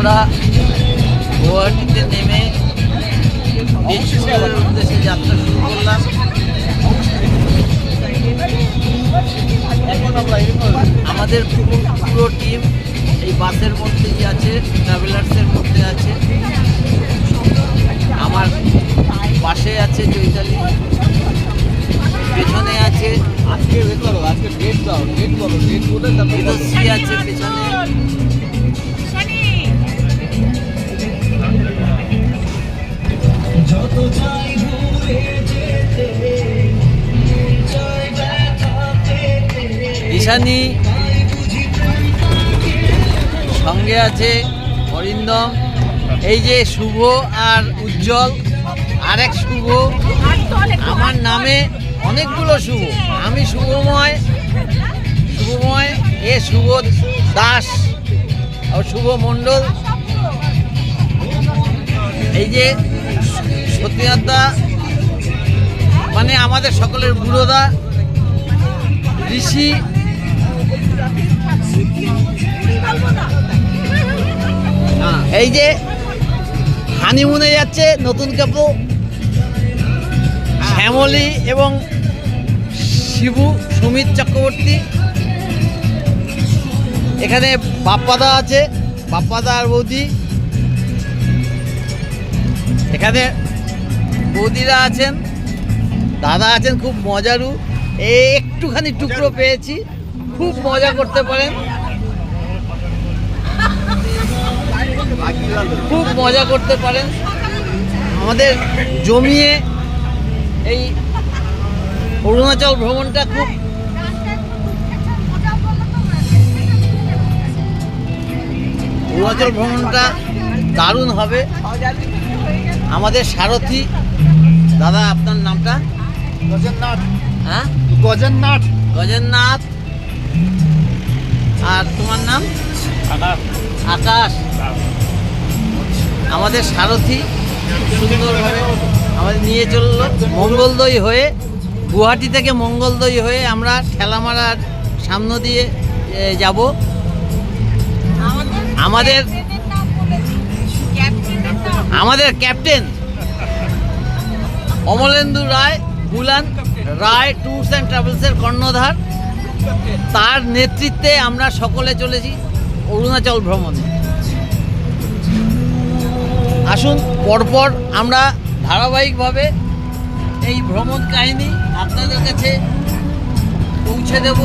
আমরা গুয়াহাটিতে নেমে তেজপুরের উদ্দেশ্যে যাত্রা শুরু করলাম। আমাদের পুরো টিম এই বাসের মধ্যেই আছে, ট্রাভেলার্সের মধ্যে আছে। আমার পাশে আছে চৈতালি, পেছনে আছে আজকে ডেট দাও, ডেট বলো, ডেট বলে তারপর বিদশ্রী আছে পেছনে। ঈশানী, সঙ্গে আছে অরিন্দম, এই যে শুভ আর উজ্জ্বল, আরেক শুভ। আমার নামে অনেকগুলো শুভ, আমি শুভময়, এ শুভ দাস আর শুভ মণ্ডল। এই যে সত্যনাথ দা, মানে আমাদের সকলের বুড়োদা, ঋষি, এই যে হানিমুনে যাচ্ছে নতুন কাপড় শ্যামলী এবং শিবু, সুমিত চক্রবর্তী। এখানে বাপ্পাদা আছে, বাপ্পাদা আর বৌদি। এখানে বৌদিরা আছেন, দাদা আছেন, খুব মজারু। একটুখানি টুকরো পেয়েছি, খুব মজা করতে পারেন, খুব মজা করতে পারেন। আমাদের জমিয়ে এই অরুণাচল ভ্রমণটা খুব দারুণ হবে। আমাদের সারথি দাদা, আপনার নামটা? গজেন্দ্রনাথ। হ্যাঁ, গজেন্দ্রনাথ। আর তোমার নাম? আকাশ। আমাদের সারথি সুন্দরভাবে আমাদের নিয়ে চললো মঙ্গলদৈ হয়ে, গুয়াহাটি থেকে মঙ্গলদৈ হয়ে আমরা ঠেলামারার সামনে দিয়ে যাব। আমাদের captain Amalendu Roy, Bulan Roy tours and ট্রাভেলসের কর্ণধার, তার নেতৃত্বে আমরা সকলে চলেছি অরুণাচল ভ্রমণে। আসুন পরপর আমরা ধারাবাহিকভাবে এই ভ্রমণ কাহিনী আপনাদের কাছে পৌঁছে দেব।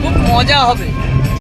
খুব মজা হবে।